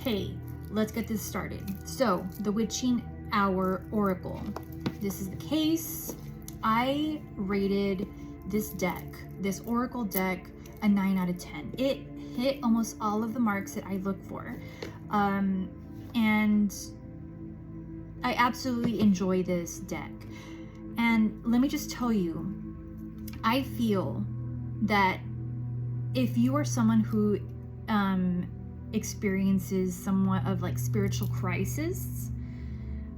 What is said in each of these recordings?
Okay, let's get this started. So, the Witching Hour Oracle. This is the case. I rated this deck, this Oracle deck, a 9 out of 10. It hit almost all of the marks that I look for. And I absolutely enjoy this deck. And let me just tell you, I feel that if you are someone who experiences somewhat of like spiritual crisis,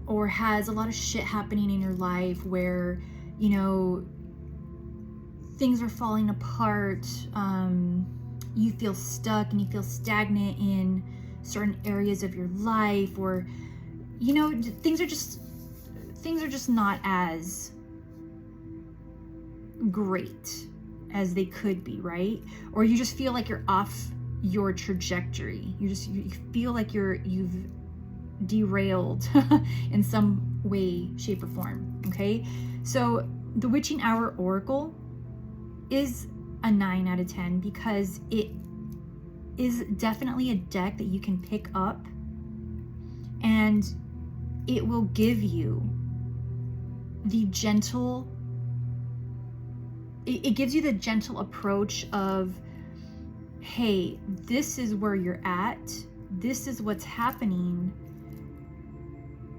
or has a lot of shit happening in your life where, you know, things are falling apart, you feel stuck and you feel stagnant in certain areas of your life, or, you know, things are just not as great as they could be, right? Or you just feel like you're off your trajectory. You feel like you've derailed in some way, shape, or form. Okay, so the Witching Hour Oracle is a 9 out of 10 because it is definitely a deck that you can pick up, and it will give you the gentle, it gives you the gentle approach of, hey, this is where you're at, this is what's happening,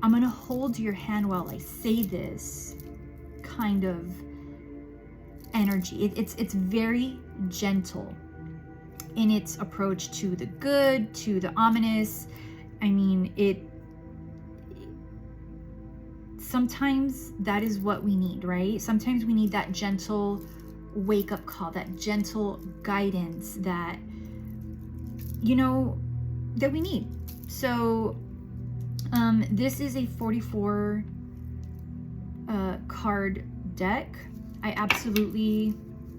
I'm gonna hold your hand while I say this kind of energy. It's very gentle in its approach to the good, to the ominous. I mean, sometimes that is what we need, right? Sometimes we need that gentle wake up call, that gentle guidance that, you know, that we need. So this is a 44 card deck. I absolutely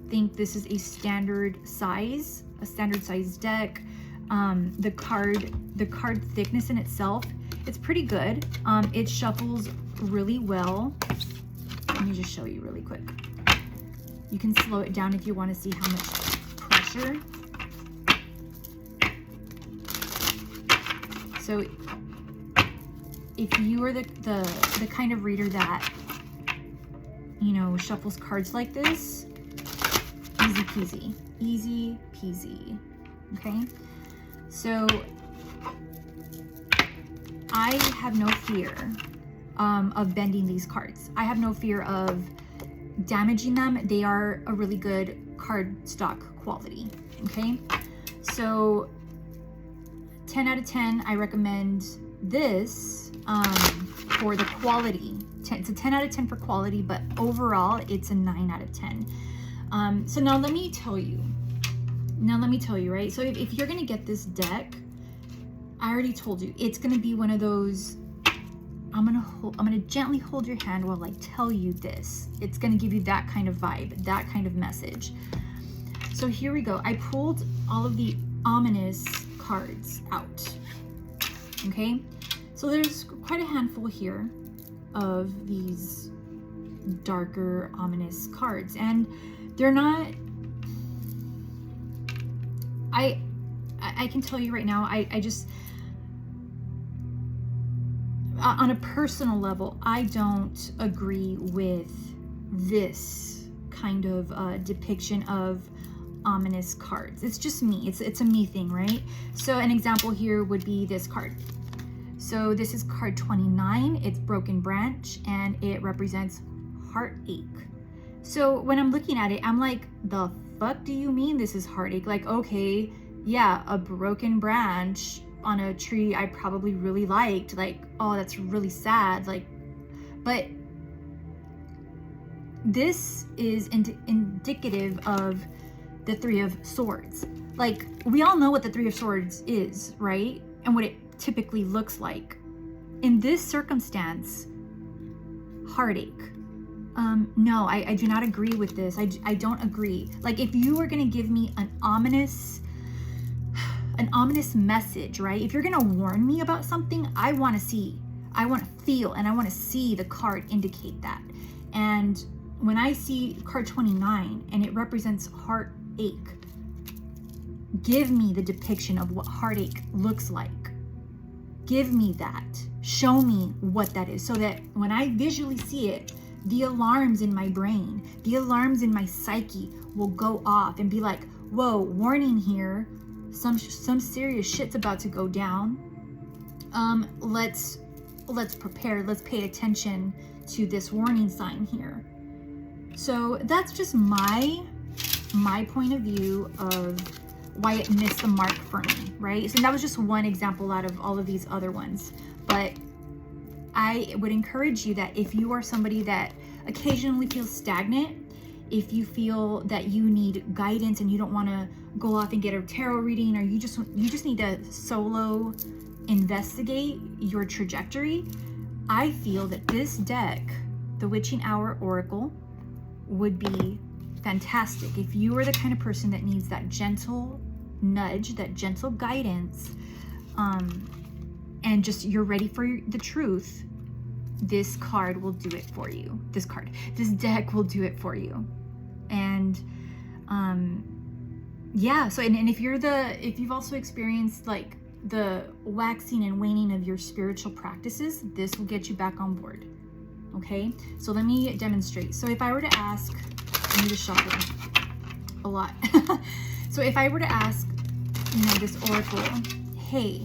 think this is a standard size deck. The card thickness in itself, it's pretty good. It shuffles really well. Let me just show you really quick. You can slow it down if you want to see how much pressure. So if you are the kind of reader that, you know, shuffles cards like this, easy peasy, okay? So I have no fear of bending these cards. I have no fear of damaging them. They are a really good card stock quality, okay? So 10 out of 10, I recommend this for the quality. It's a 10 out of 10 for quality, but overall it's a 9 out of 10. So now let me tell you, right? So if you're gonna get this deck, I already told you, it's gonna be one of those, I'm gonna gently hold your hand while I tell you this. It's gonna give you that kind of vibe, that kind of message. So here we go. I pulled all of the ominous cards out, okay? So there's quite a handful here of these darker, ominous cards, and they're not, I can tell you right now, I just, on a personal level, I don't agree with this kind of depiction of ominous cards. It's just me. It's a me thing, right? So an example here would be this card. So this is card 29. It's Broken Branch, and it represents heartache. So when I'm looking at it, I'm like, the fuck do you mean this is heartache? Like, okay, yeah, a broken branch on a tree I probably really liked, like, oh, that's really sad, like, but this is indicative of the Three of Swords. Like, we all know what the Three of Swords is, right? And what it typically looks like. In this circumstance, heartache. No, I do not agree with this. I don't agree. Like, if you were gonna give me an ominous message, right? If you're gonna warn me about something, I want to see, I want to feel, and I want to see the card indicate that. And when I see card 29 and it represents heartache, give me the depiction of what heartache looks like. give me that. Show me what that is, so that when I visually see it, the alarms in my brain, the alarms in my psyche will go off and be like, whoa, warning here, some serious shit's about to go down. Let's prepare, let's pay attention to this warning sign here. So that's just my point of view of why it missed the mark for me, right? So that was just one example out of all of these other ones. But I would encourage you that if you are somebody that occasionally feels stagnant, if you feel that you need guidance and you don't want to go off and get a tarot reading, or you just need to solo investigate your trajectory, I feel that this deck, the Witching Hour Oracle, would be fantastic if you are the kind of person that needs that gentle nudge, that gentle guidance, and just you're ready for the truth. This card will do it for you. This deck will do it for you. And yeah, so and if you've also experienced like the waxing and waning of your spiritual practices, this will get you back on board. Okay, so let me demonstrate. So if I were to ask, I need to shuffle a lot. So if I were to ask, this oracle, hey,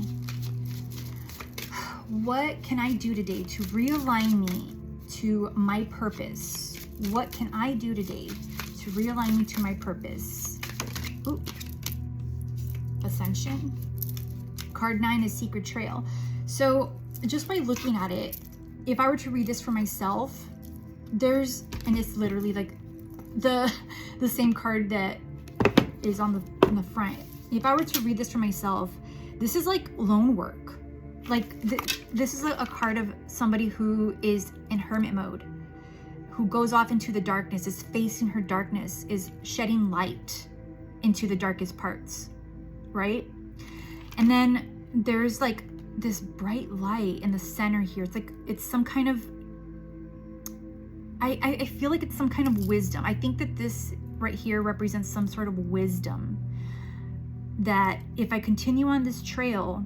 what can I do today to realign me to my purpose? What can I do today to realign me to my purpose? Ooh. Ascension. Card 9 is Secret Trail. So just by looking at it, if I were to read this for myself, and it's literally like the same card that is on the front. If I were to read this for myself, this is like lone work. Like this is a card of somebody who is in hermit mode, who goes off into the darkness, is facing her darkness, is shedding light into the darkest parts, right? And then there's like this bright light in the center here. It's like it's some kind of, I feel like it's some kind of wisdom. I think that this right here represents some sort of wisdom, that if I continue on this trail,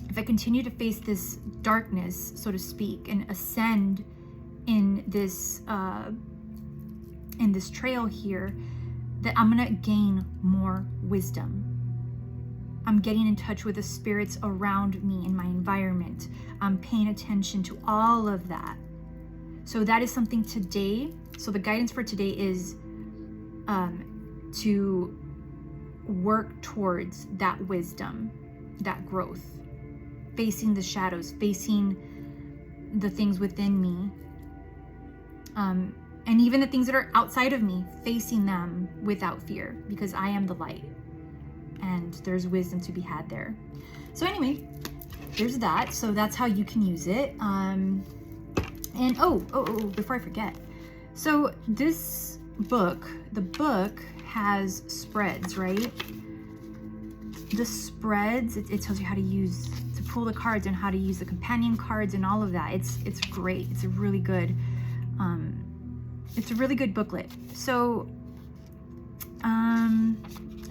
if I continue to face this darkness, so to speak, and ascend in this trail here, that I'm gonna gain more wisdom. I'm getting in touch with the spirits around me in my environment. I'm paying attention to all of that. So that is something today. So the guidance for today is to work towards that wisdom, that growth, facing the shadows, facing the things within me, and even the things that are outside of me, facing them without fear, because I am the light and there's wisdom to be had there. So anyway, there's that. So that's how you can use it. And oh, before I forget, so this book, the book has spreads, right? The spreads, it tells you how to pull the cards and how to use the companion cards and all of that. It's great. It's a really good booklet. So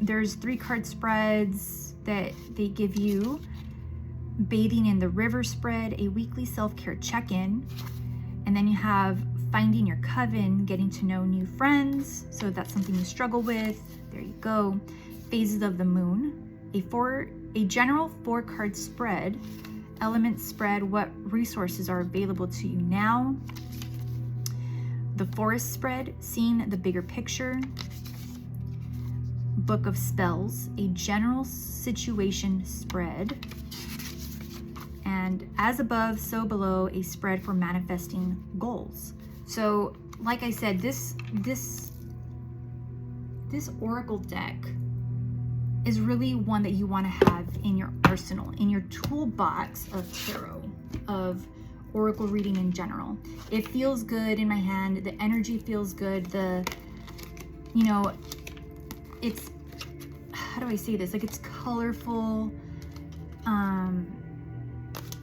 there's 3 card spreads that they give you. Bathing in the River spread, a weekly self-care check-in, and then you have Finding Your Coven, getting to know new friends. So if that's something you struggle with, there you go. Phases of the Moon, a general 4-card spread, element spread, what resources are available to you now. The Forest spread, seeing the bigger picture. Book of Spells, a general situation spread. And as above, so below, a spread for manifesting goals. So, like I said, this oracle deck is really one that you want to have in your arsenal, in your toolbox of tarot, of oracle reading in general. It feels good in my hand. The energy feels good. It's, how do I say this? Like, it's colorful.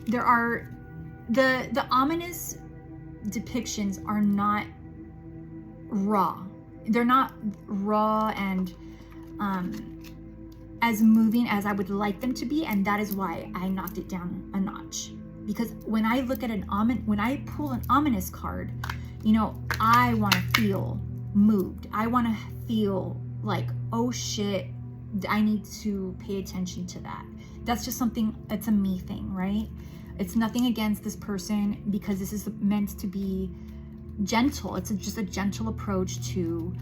There are the ominous depictions are not raw. They're not raw and as moving as I would like them to be, and that is why I knocked it down a notch. Because when I look at when I pull an ominous card, you know, I want to feel moved. I want to feel like, oh shit, I need to pay attention to that. That's just something, it's a me thing, right? It's nothing against this person, because this is meant to be gentle. It's just a gentle approach to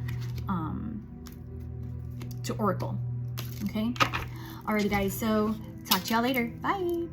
Oracle. Okay. Alrighty guys, so talk to y'all later. Bye.